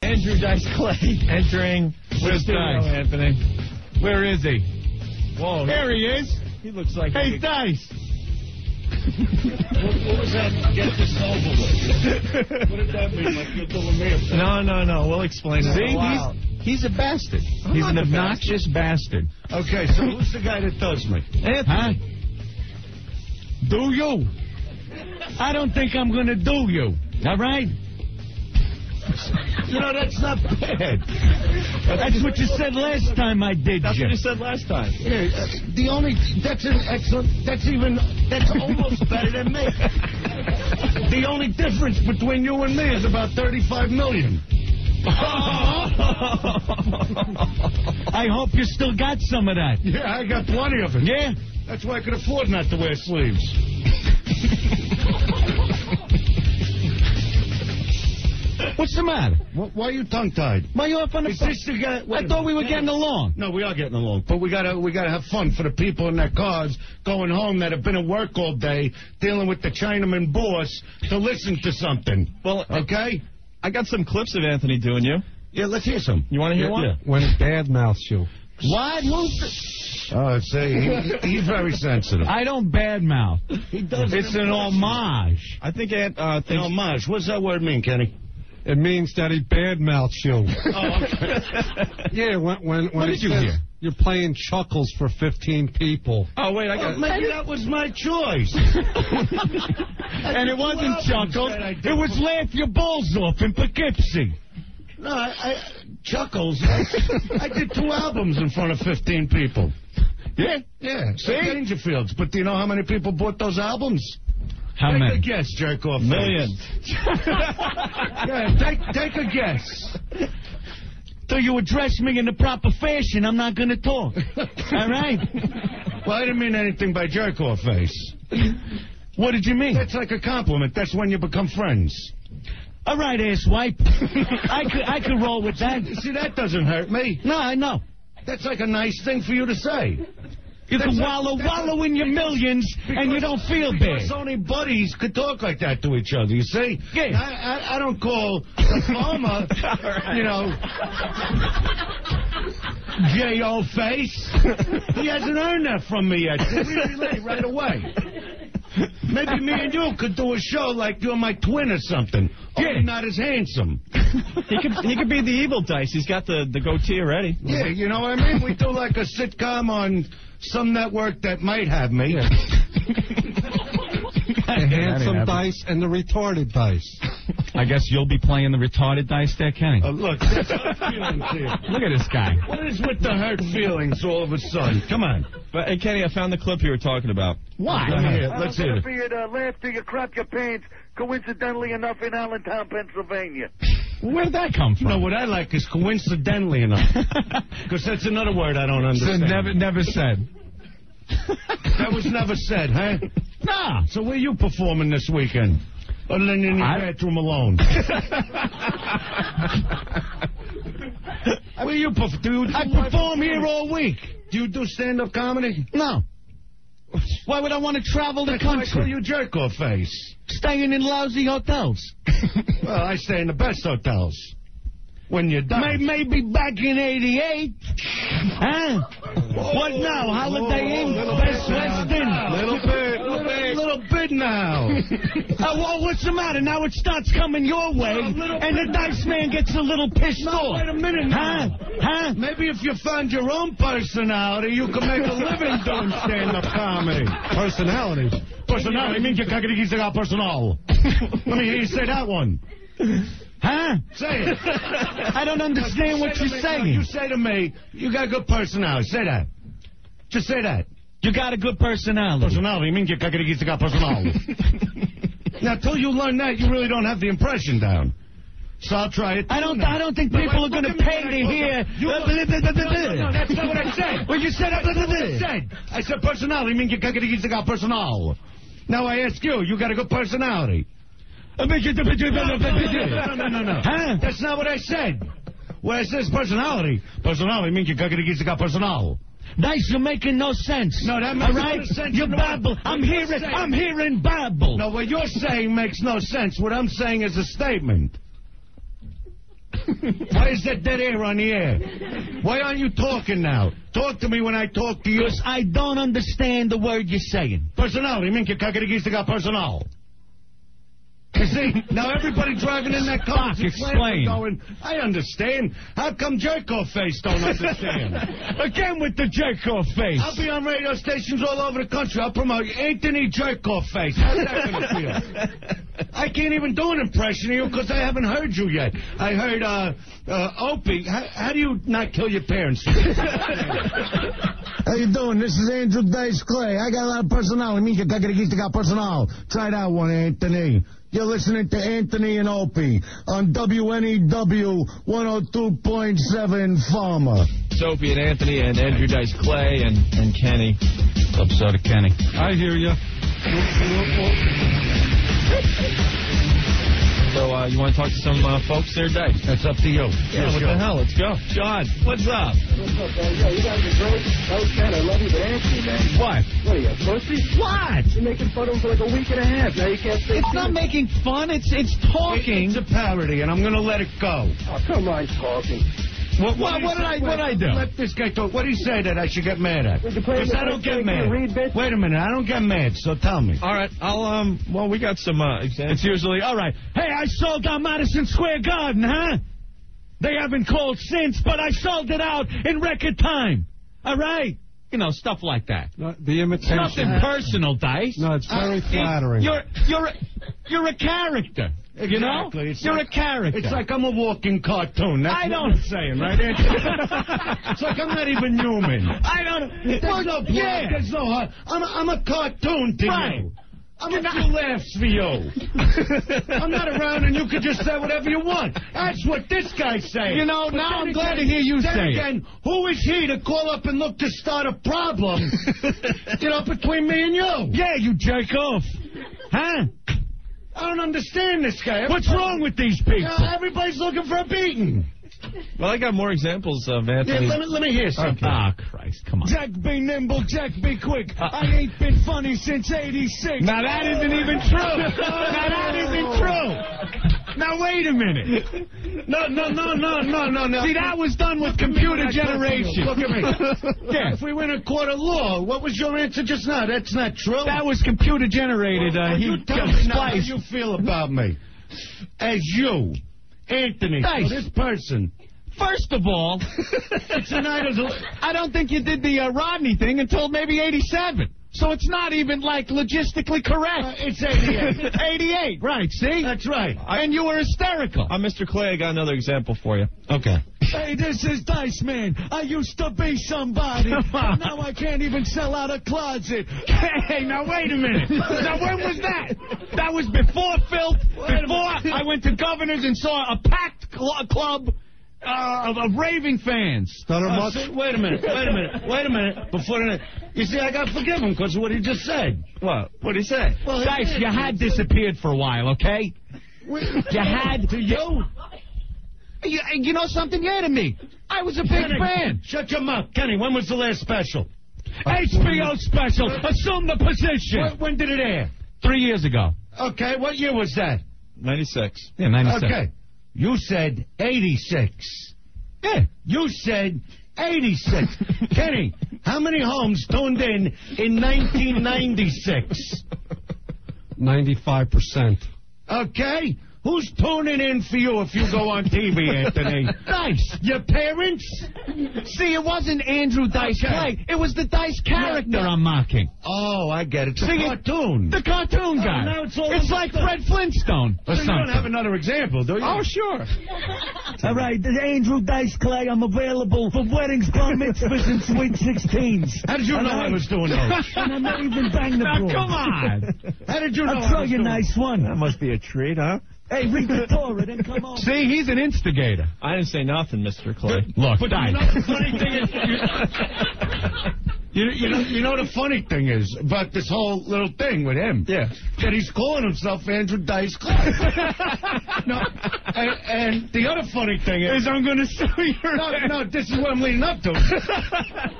Andrew Dice Clay entering Where's Dice? Anthony. Where is he? Whoa. There he is. He looks like... Hey, Dice. What was that? Get this over with. What did that mean? Like you're doing me a favor? No. We'll explain it. See, he's a bastard. He's an obnoxious bastard. Okay, so who's the guy that does me? Huh? Do you? I don't think I'm going to do you. All right? You know, that's not bad. That's what you said last time I did. That's what you said last time. Yeah, that's an excellent, that's almost better than me. The only difference between you and me is about 35 million. I hope you still got some of that. Yeah, I got plenty of it. Yeah? That's why I could afford not to wear sleeves. What's the matter? Why are you tongue-tied? Why you off on the phone? I thought we were getting along. No, we are getting along, but we gotta have fun for the people in their cars going home that have been at work all day dealing with the Chinaman boss to listen to something. Well, okay? I got some clips of Anthony doing you. Yeah, let's hear some. You want to hear one? Yeah. When he badmouths you. What? Oh, see, he's very sensitive. I don't badmouth. He does. It's an homage. I think An homage. What does that word mean, Kenny? It means that he badmouths you. Oh, okay. Yeah, when What did you hear? You're playing Chuckles for 15 people. Oh, wait, I got maybe that was my choice. And it wasn't Chuckles. It was Laugh Your Balls Off in Poughkeepsie. No, Chuckles. I did 2 albums in front of 15 people. Yeah? Yeah. See? Dangerfields. But do you know how many people bought those albums? How many? Take a guess, jerk-off. millions. Yeah, take a guess. Till you address me in the proper fashion, I'm not going to talk. All right? Well, I didn't mean anything by jerk-off face. What did you mean? That's like a compliment. That's when you become friends. All right, asswipe. I could roll with that. See, that doesn't hurt me. No, I know. That's like a nice thing for you to say. You can wallow in your millions, and you don't feel bad. Because only buddies could talk like that to each other, you see? Yeah. I don't call the farmer, you know, J.O. face. He hasn't earned that from me yet. It's really late right away. Maybe me and you could do a show like you're my twin or something. Only not as handsome. He could be the evil Dice. He's got the goatee already. Yeah, you know what I mean? We do like a sitcom on some network that might have me. The handsome Dice and the retarded Dice. I guess you'll be playing the retarded Dice there, Kenny. Look, there's hurt feelings here. Look at this guy. What is with the hurt feelings all of a sudden? Come on. But, hey, Kenny, I found the clip you were talking about. Why? Let's hear it. For you to laugh till you crap your pants, coincidentally enough, in Allentown, Pennsylvania. Where did that come from? No, what I like is coincidentally enough. Because that's another word I don't understand. Never said. That was never said, huh? Nah. So where you performing this weekend? Other than in your bathroom alone. Where you perform? I perform here all week. Do you do stand-up comedy? No. Why would I want to travel the That's why I call country? you jerk-off face. Staying in lousy hotels. Well, I stay in the best hotels. When you're done. Maybe back in '88. Huh? What now? Holiday Inn? Best Western? Little bit now. Well, what's the matter? Now it starts coming your way, and the Dice Man gets a little pissed off. Wait a minute now. Huh? Maybe if you found your own personality, you could make a living doing stand-up comedy. Personality. Personality means you can't get personal. Let me hear you say that one. Huh? Say it. I don't understand what you're saying. You say to me, you got a good personality. Say that. Just say that. You got a good personality. Personality means you can't get personality. Now, till you learn that, you really don't have the impression down. So I'll try it. I don't think people are going to pay to hear. No, that's not what I said. Well, you said that's not what I said. I said personality means you can't get personal. Now I ask you, you got a good personality. No. Huh? That's not what I said. What I said is personality. Personality means you can't get personal. Dice, you're making no sense. No, that makes no sense. You babble. I'm hearing babble. No, what you're saying makes no sense. What I'm saying is a statement. Why is that dead air on the air? Why aren't you talking now? Talk to me when I talk to you. Because I don't understand the word you're saying. Personal. Minke kakarigistiga personal. You see, now everybody driving in that car is explain. Going, I understand. How come jerk-off face don't understand? Again with the jerk-off face. I'll be on radio stations all over the country. I'll promote Anthony Jerk-off face. How's that going to feel? I can't even do an impression of you because I haven't heard you yet. I heard Opie. How do you not kill your parents? How you doing? This is Andrew Dice Clay. I got a lot of personality. Minke kakarigistiga personal. Try that one, Anthony. You're listening to Anthony and Opie on WNEW 102.7 Farmer. It's Opie and Anthony and Andrew Dice Clay and Kenny. Episode of Kenny. I hear you. So you want to talk to some folks there, Dice? That's up to you. Yeah, what the hell? Let's go. John, what's up? What's up, man? Yo, you guys are great. That was Ken. I love you, but Anthony, man. What? What are you, a pussy? What? You're making fun of him for like a week and a half. Now you can't say It's not making fun. It's talking. It's a parody, and I'm going to let it go. Oh, come on, talking. What did I do? Let this guy talk. What did he say that I should get mad at? Because I don't get mad. Wait a minute. I don't get mad, so tell me. All right, well, we got some examples. It's usually, all right. Hey, I sold out Madison Square Garden, huh? They haven't called since, but I sold it out in record time. All right? You know, stuff like that. The imitation. Nothing personal, Dice. No, it's very flattering. You're a character. Exactly. You know? You're a character. It's like I'm a walking cartoon. That's what I'm saying, right, Anthony? It's like I'm not even human. I don't... There's no plot. Yeah. There's no heart. I'm a cartoon to you. I'm a few laughs for you. I'm not around and you can just say whatever you want. That's what this guy's saying. You know, but now I'm again, glad to hear you then say again, who is he to call up and look to start a problem, between me and you? Yeah, you jerk off. Huh? I don't understand this guy. What's wrong with these people? Everybody's looking for a beating. Well, I got more examples of Anthony. Yeah, let me hear something. Ah, Christ, come on. Jack be nimble, Jack be quick. I ain't been funny since '86. Now that isn't even true. Now that isn't true. Now wait a minute. No. See, that was done with computer generation. Look at me. Yeah. If we were in a court of law, what was your answer just now? That's not true. That was computer generated. You tell me now how you feel about me. As you, Anthony, Nice. so this person. First of all, It's an idol. I don't think you did the Rodney thing until maybe 87. So it's not even, like, logistically correct. It's 88. 88, right, see? That's right. And you were hysterical. Mr. Clay, I got another example for you. Okay. Hey, this is Dice Man. I used to be somebody. But now I can't even sell out a closet. Hey, now wait a minute. Now when was that? That was before Phil. Before I went to Governor's and saw a packed club of raving fans. Wait a minute. Before you see, I got to forgive him because of what he just said. What? What'd he say? Well, Dice, you had disappeared for a while, okay? You had to. You know something? Yeah, to me. I was a big fan. Shut your mouth. Kenny, when was the last special? HBO special. Assume the position. When did it air? 3 years ago. Okay, what year was that? 96. Yeah, 96. Okay. You said 86. Yeah. You said 86. Kenny, how many homes tuned in 1996? 95%. Okay. Who's tuning in for you if you go on TV, Anthony? Dice. Your parents? See, it wasn't Andrew Dice Clay. It was the Dice character I'm mocking. Oh, I get it. It's a See, cartoon. The cartoon guy. now it's all like Fred Flintstone or So you something. don't have another example, do you? Oh, sure. All right, this is Andrew Dice Clay. I'm available for weddings, bar mitzvahs, and sweet 16s. How did you know I was doing those? And I'm not even banging the Now, broad. come on. How did you know I'll I throw was you a doing nice one. That must be a treat, huh? Hey, read the Torah, then come on. See, he's an instigator. I didn't say nothing, Mr. Clay. Look, But Dice. you know the funny thing is, you know the funny thing is about this whole little thing with him. Yeah. That he's calling himself Andrew Dice Clay. No, and the other funny thing is, I'm going to sue your no, this is what I'm leading up to.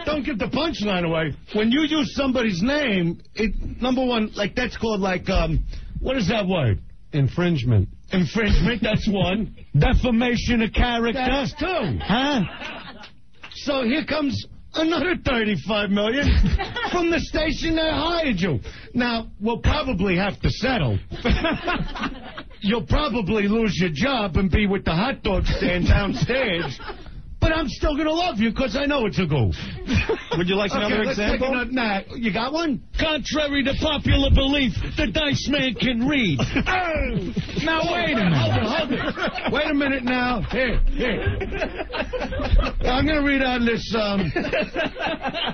Don't give the punchline away. When you use somebody's name, number one, like that's called like what is that word? Infringement. Infringement, that's one. Defamation of character. That's two. Huh? So here comes another $35 million from the station that hired you. Now, we'll probably have to settle. You'll probably lose your job and be with the hot dog stand downstairs. But I'm still going to love you because I know it's a goof. Would you like another example? Nah, you got one? Contrary to popular belief, the Dice Man can read. Now, wait a minute. Hold it. Wait a minute now. Here. I'm going to read out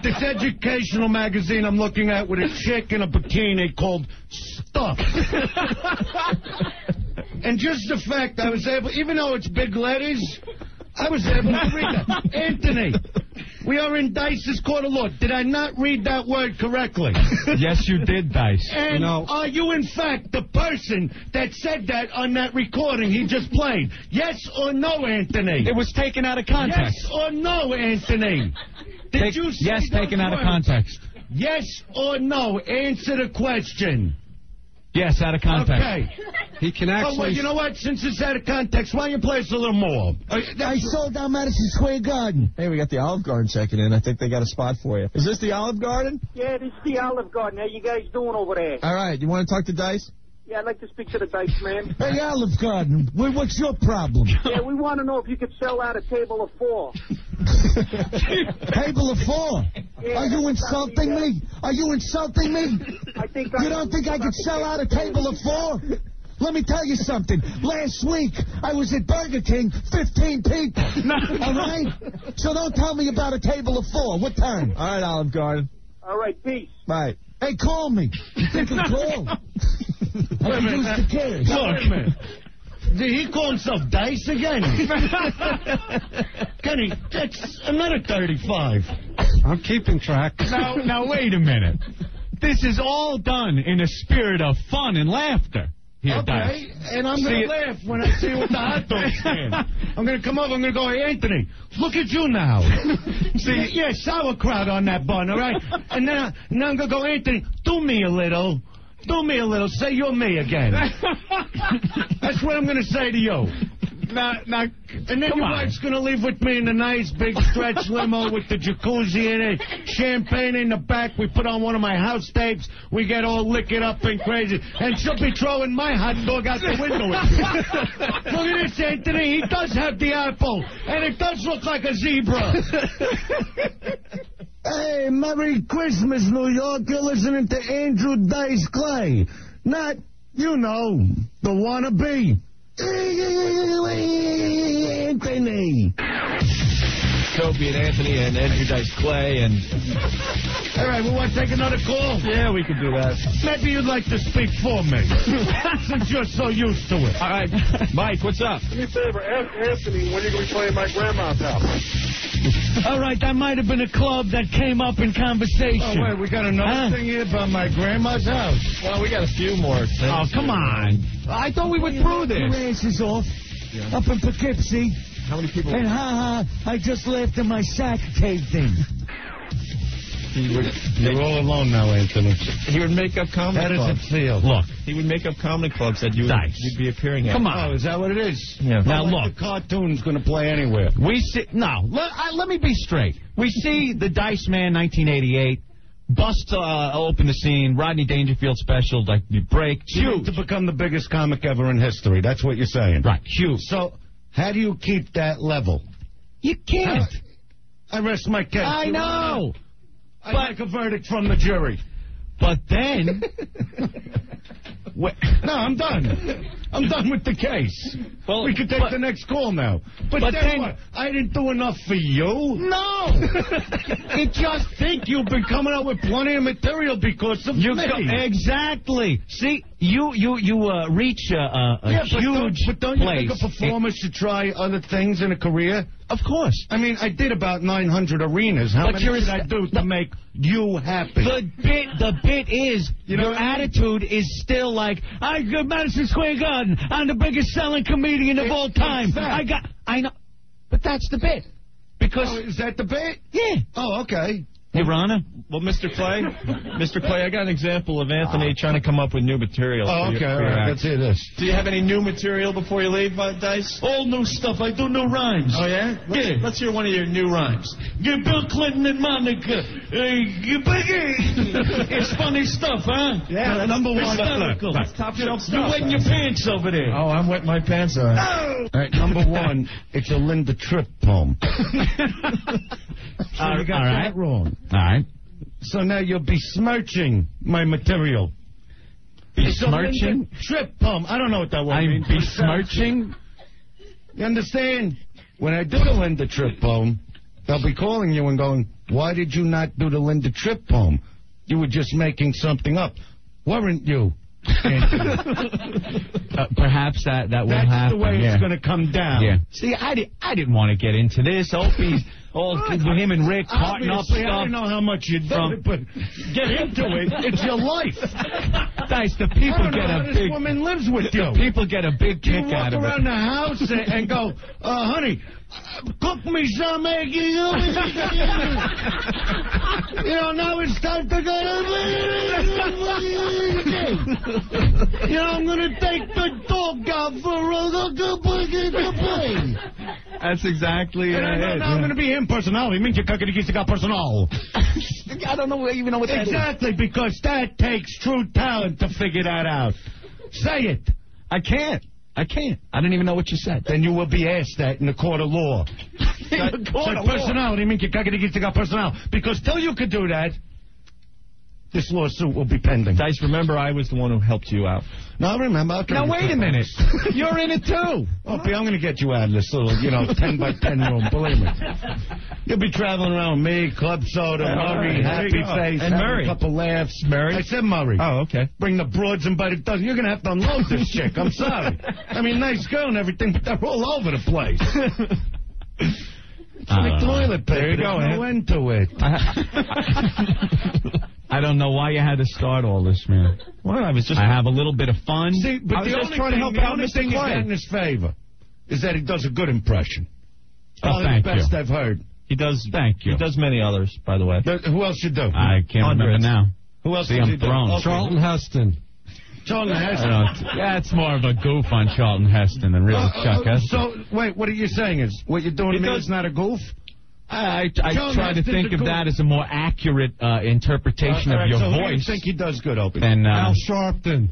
this educational magazine I'm looking at with a chick in a bikini called Stuff. And just the fact I was able, even though it's big letters, I was able to read that. Anthony, we are in Dice's court of law. Did I not read that word correctly? Yes, you did, Dice. And are you, in fact, the person that said that on that recording he just played? Yes or no, Anthony? It was taken out of context. Yes or no, Anthony? Did you say yes, taken out of context. Yes or no? Answer the question. Yes, out of context. Okay. He can actually... Oh, well, you know what? Since it's out of context, why don't you play us a little more? I sold out Madison Square Garden. Hey, we got the Olive Garden checking in. I think they got a spot for you. Is this the Olive Garden? Yeah, this is the Olive Garden. How you guys doing over there? All right. You want to talk to Dice? Yeah, I'd like to speak to the Dice Man. Hey, Olive Garden, what's your problem? Yeah, we want to know if you could sell out a table of 4. Table of 4? Yeah, Are you insulting me? Are you insulting me? I think You don't think I could sell out a table of 4? Let me tell you something. Last week, I was at Burger King, 15 people. All right? So don't tell me about a table of 4. What time? All right, Olive Garden. All right, peace. Bye. Hey, call me. You think I'm cool? I can use the cash. Look, did he call himself Dice again? Kenny, that's another 35. I'm keeping track. Now, wait a minute. This is all done in a spirit of fun and laughter. Here, Okay, Dice. and I'm going to laugh when I see you with the hot dog stand. I'm going to come over, I'm going to go, hey, Anthony, look at you now. See, yeah, sauerkraut on that bun, all right? And then I'm going to go, Anthony, do me a little. Do me a little. Say you're me again. That's what I'm going to say to you. And then your wife's going to leave with me in a nice big stretch limo with the jacuzzi in it, champagne in the back. We put on one of my house tapes. We get all licked up and crazy. And she'll be throwing my hot dog out the window. Look at this, Anthony. He does have the apple. And it does look like a zebra. Hey, Merry Christmas, New York. You're listening to Andrew Dice Clay. Not, you know, the wannabe. Anthony. Opie and Anthony and Andrew Dice Clay and... All right, we want to take another call? Yeah, we could do that. Maybe you'd like to speak for me, since you're so used to it. All right. Mike, what's up? Do me a favor, ask Anthony when you're going to be playing my grandma's house. All right, that might have been a club that came up in conversation. Oh, wait, we got another thing here about my grandma's house. Well, we got a few more things. Oh, come on. I thought we went through Your this. ass is off. Up in Poughkeepsie. How many people... And I just laughed and my sack caved in. You're all alone now, Anthony. He would make up comedy How does clubs. it feel? Look, he would make up comedy clubs that you'd be appearing at. Come on. Oh, is that what it is? Yeah. Now, Now, look. The cartoon's going to play anywhere. We see... No, let me be straight. We see the Dice Man 1988... Bust open the scene, Rodney Dangerfield special, like you break. Huge. To become the biggest comic ever in history. That's what you're saying. Right, huge. So, how do you keep that level? You can't. I rest my case. I know. I'd like a verdict from the jury. But then... No, I'm done. I'm done with the case. Well, we can take the next call now. But then what? I didn't do enough for you? No! You just think you've been coming up with plenty of material because of me. Exactly. See, you reach a huge but don't you place. think a performer should try other things in a career? Of course. I mean, I did about 900 arenas. How many did I do to make you happy? The bit is, your attitude is still like, I go Madison Square Garden. I'm the biggest selling comedian of all time. I know. But that's the bit. Because... Oh, is that the bit? Yeah. Oh, okay. Your Honor? Well, Mr. Clay, I got an example of Anthony trying to come up with new material. Oh, okay. All right. Let's hear this. Do you have any new material before you leave, Dice? All new stuff. I do new rhymes. Oh, yeah? Let's hear one of your new rhymes. Get Bill Clinton and Monica. It's funny stuff, huh? Yeah, number one. That's top shelf stuff. You're wetting your pants over there. Oh, I'm wetting my pants. All right. All right, number one, it's a Linda Tripp poem. So you got that wrong. All right. So now you're besmirching my material. Besmirching? Tripp poem. I don't know what that word means. Besmirching? You understand? When I do the Linda Tripp poem, they'll be calling you and going, why did you not do the Linda Tripp poem? You were just making something up. Weren't you? Perhaps that will happen. That's the way it's going to come down. Yeah. See, I didn't want to get into this. Opie's all with him and Rick carting up stuff. I don't know how much you do, but get into it. It's your life. Dice, the people get a big... This woman lives with you. People get a big kick out of it. You walk around the house and go, honey, cook me some egg. Now it's time to go to... I'm going to take the dog out for a play. That's exactly it. I'm going to be him personality. Means you're personal. I don't even know what that is. Exactly, because that takes true talent to figure that out. Say it. I can't. I don't even know what you said. Then you will be asked that in the court of law. Personality means you're personal. Because till you could do that, this lawsuit will be pending. Dice, remember I was the one who helped you out. No, I remember. Now, wait a minute. You're in it, too. Opie, I'm going to get you out of this little, 10 by 10 room. Believe me. You'll be traveling around with me, Club Soda, Murray, Happy Face, and Murray. A couple laughs. Murray? I said Murray. Oh, okay. Bring the broads and by the dozen. You're going to have to unload this chick. I'm sorry. I mean, nice girl and everything, but they're all over the place. It's like toilet paper. There you go. There's no end to it. I don't know why you had to start all this, man. Well, I have a little bit of fun. See, but the only thing he's got in his favor is that he does a good impression. Thank the best you. I've heard. He does. Thank you. He does many others, by the way. Who else you do? I can't remember now. Who else See, I'm thrown. Okay. Charlton Heston. Charlton Heston. That's more of a goof on Charlton Heston than really Chuck Heston. So, wait, what are you saying? Is what you're doing to me is not a goof? I try to think of that as a more accurate interpretation of your voice. I think he does good, Opie. And Al Sharpton.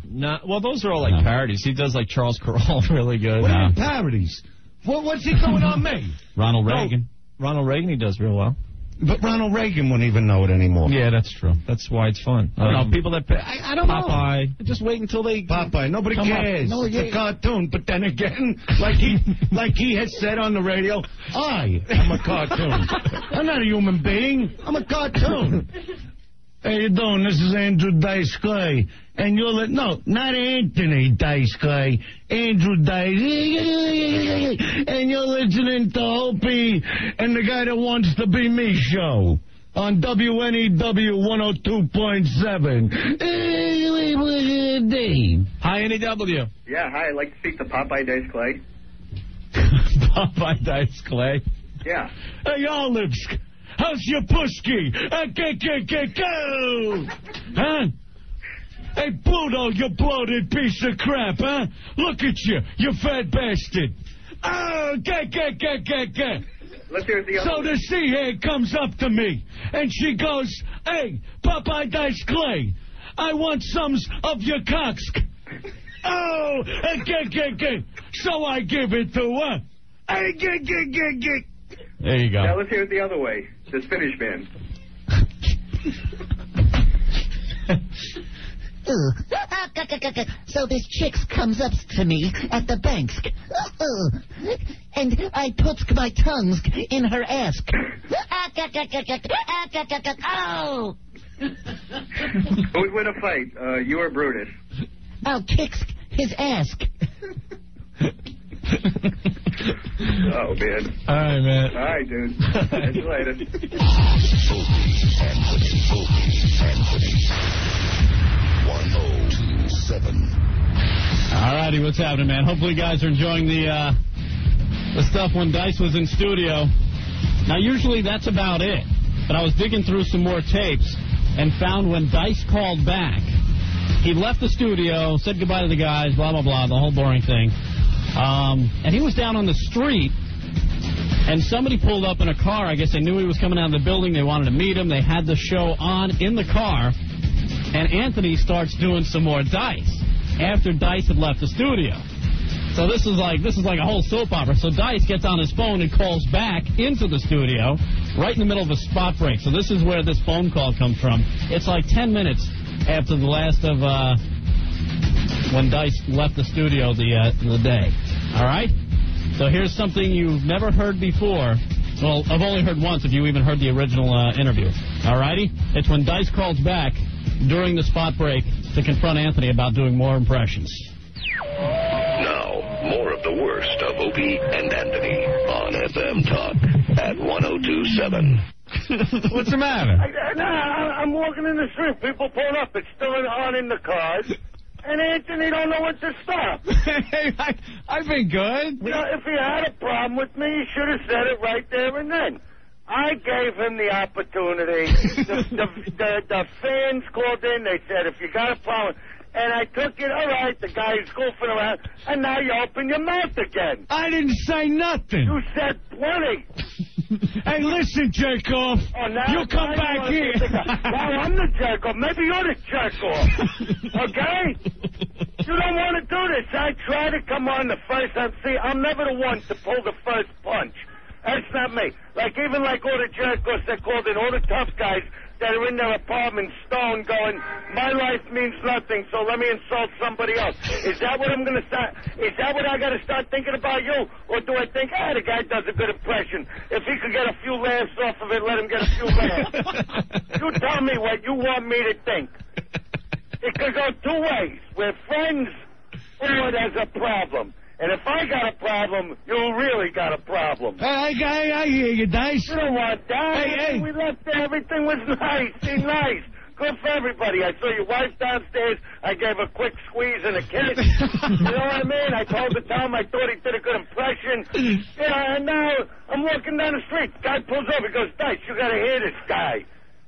Well, those are all like parodies. He does like Charles Carroll really good. What are parodies? What's he doing on me? Ronald Reagan. Ronald Reagan, he does real well. But Ronald Reagan wouldn't even know it anymore. Yeah, that's true. That's why it's fun. People that... I don't know. Popeye. Just wait until they... Popeye. Nobody cares. No, it's a cartoon. But then again, like he has said on the radio, I am a cartoon. I'm not a human being. I'm a cartoon. How you doing? This is Andrew Dice Clay. And you're no, not Anthony Dice Clay. Andrew Dice. And you're listening to Opie and the guy that wants to be me show on WNEW 102.7. Hi, NEW. Yeah, hi. I'd like to speak to Popeye Dice Clay. Popeye Dice Clay? Yeah. Hey, Olives. How's your pushki? Go! Huh? Hey, Pluto, you bloated piece of crap, huh? Look at you, you fat bastard. Oh, Let's hear the other So the sea hag comes up to me, and she goes, hey, Popeye Dice Clay, I want some of your cocks. Oh, so I give it to her. There you go. Now let's hear it the other way. The Spanish man. So this chick comes up to me at the bank, and I put my tongue in her ass. Oh! Who'd win a fight, you or Brutus? I'll kick his ass. Oh, man. All right, man. All right, dude. Catch you later. Anthony. 1027. All righty, what's happening, man? Hopefully you guys are enjoying the stuff when Dice was in studio. Now, usually that's about it. but I was digging through some more tapes and found when Dice called back, he left the studio, said goodbye to the guys, blah, blah, blah, the whole boring thing. And he was down on the street, and somebody pulled up in a car. I guess they knew he was coming out of the building. They wanted to meet him. They had the show on in the car, and Anthony starts doing some more Dice after Dice had left the studio. So this is like a whole soap opera. So Dice gets on his phone and calls back into the studio right in the middle of a spot break. So this is where this phone call comes from. It's like 10 minutes after the last of when Dice left the studio the day. All right? So here's something you've never heard before. Well, I've only heard once if you even heard the original interview. All righty? It's when Dice calls back during the spot break to confront Anthony about doing more impressions. Now, more of the worst of Opie and Anthony on FM Talk at 102.7. What's the matter? I'm walking in the street. People pull up. It's still on in the cars. And Anthony don't know what to stop. Hey, I've been good. You know, if he had a problem with me, he should have said it right there and then. I gave him the opportunity. The fans called in. They said, if you got a problem... And I took it, all right, the guy's goofing around, and now you open your mouth again. I didn't say nothing. You said plenty. Hey, listen, jerk-off. Oh, you come back here. Now I'm the jerk-off. Maybe you're the jerk-off. Okay? You don't want to do this. I try to come on the first time. See, I'm never the one to pull the first punch. That's not me. Like, even like all the jerk-offs that called in, all the tough guys that are in their apartment stone going, my life means nothing, so let me insult somebody else. Is that what I'm going to start? Is that what I got to start thinking about you? Or do I think, the guy does a good impression. If he could get a few laughs off of it, let him get a few laughs. You tell me what you want me to think. It could go two ways. We're friends or there's a problem. And if I got a problem, you really got a problem. Hey, I hear you, Dice. You don't want that. Hey. We left there. Everything was nice. Be nice. Good for everybody. I saw your wife downstairs. I gave a quick squeeze and a kiss. You know what I mean? I told Tom I thought he did a good impression. Yeah, and now I'm walking down the street. Guy pulls over. He goes, Dice, you got to hear this guy.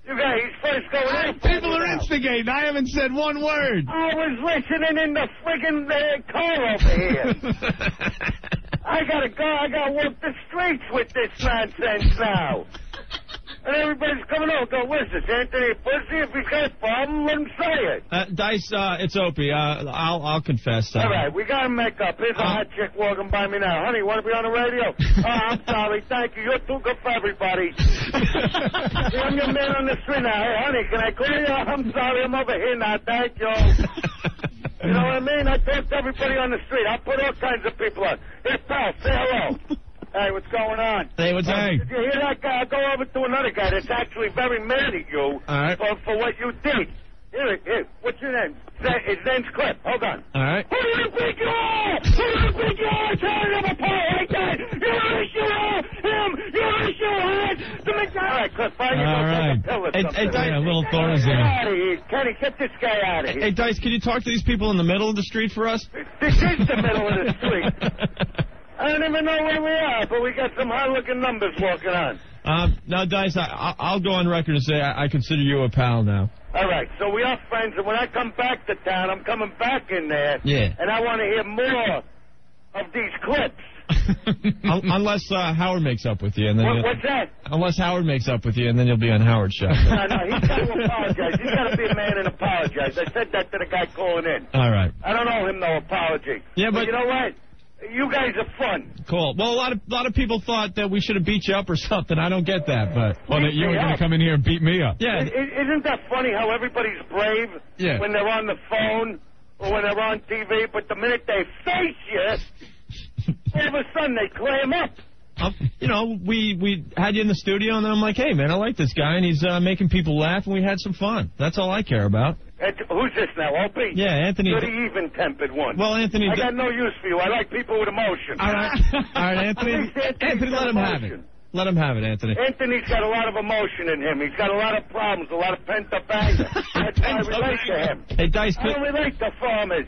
He's first going in. People are instigating. I haven't said one word. I was listening in the friggin' car over here. I gotta go. I gotta walk the streets with this nonsense now. And everybody's coming over. Go, where's this, Anthony Pussy? If he's got a problem, let him say it. Dice, it's Opie. I'll confess. All right, we got to make up. Here's a hot chick walking by me now. Honey, want to be on the radio? I'm sorry. Thank you. You're too good for everybody. I'm your man on the street now. Hey, honey, can I call you? I'm sorry. I'm over here now. Thank you. You know what I mean? I talk to everybody on the street. I put all kinds of people on. Hey, pal, say hello. Hey, what's going on? Hey, what's up? Did you hear that guy? I'll go over to another guy that's actually very mad at you for what you did. Here, what's your name? His name's Clip. Hold on. All right. Who do you think you are? Who do you think you are? Trying to have a party like that? You wish you were him. You wish you had to make that. All right, Clip, find yourself a pill or something. Hey, Dice, a little thorns Get in. out of here. Kenny, get this guy out of here. Hey, Dice, can you talk to these people in the middle of the street for us? This is the middle of the street. I don't even know where we are, but we got some high-looking numbers walking on. No, Dice, I'll go on record and say I consider you a pal now. All right, so we are friends, and when I come back to town, I'm coming back in there, and I want to hear more of these clips. Unless Howard makes up with you. And then what's that? Unless Howard makes up with you, and then you'll be on Howard's show. No, he's got to apologize. He's got to be a man and apologize. I said that to the guy calling in. All right. I don't owe him no apology. Yeah, but you know what? You guys are fun. Cool. Well, a lot of people thought that we should have beat you up or something. I don't get that, but that you were going to come in here and beat me up. Yeah. Isn't that funny how everybody's brave when they're on the phone or when they're on TV, but the minute they face you, all of a sudden they clam up. You know, we had you in the studio, and then I'm like, hey, man, I like this guy, and he's making people laugh, and we had some fun. That's all I care about. Who's this now, Opie? Yeah, Anthony. You're the even-tempered one. Well, Anthony... I got no use for you. I like people with emotion. All right, Anthony. Anthony, let him have it. Let him have it, Anthony. Anthony's got a lot of emotion in him. He's got a lot of problems, a lot of pent-up anger. That's why I relate to him. Hey, Dice. I don't relate to farmers.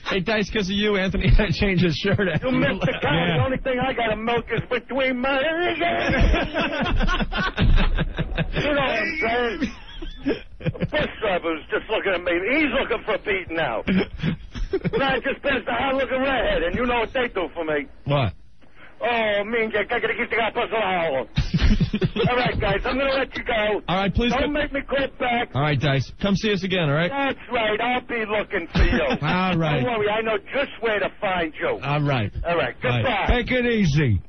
Hey, Dice, because of you, Anthony had to change his shirt. You missed the cow. The only thing I got to milk is between my... You know what I'm saying? The bus driver was just looking at me. He's looking for a beating now. I just passed a hot-looking redhead, and you know what they do for me. What? Oh, mean, all right, guys, I'm going to let you go. All right, please. Don't make me call back. All right, Dice. Come see us again, all right? That's right. I'll be looking for you. All right. Don't worry. I know just where to find you. All right. All right. Goodbye. Take it easy.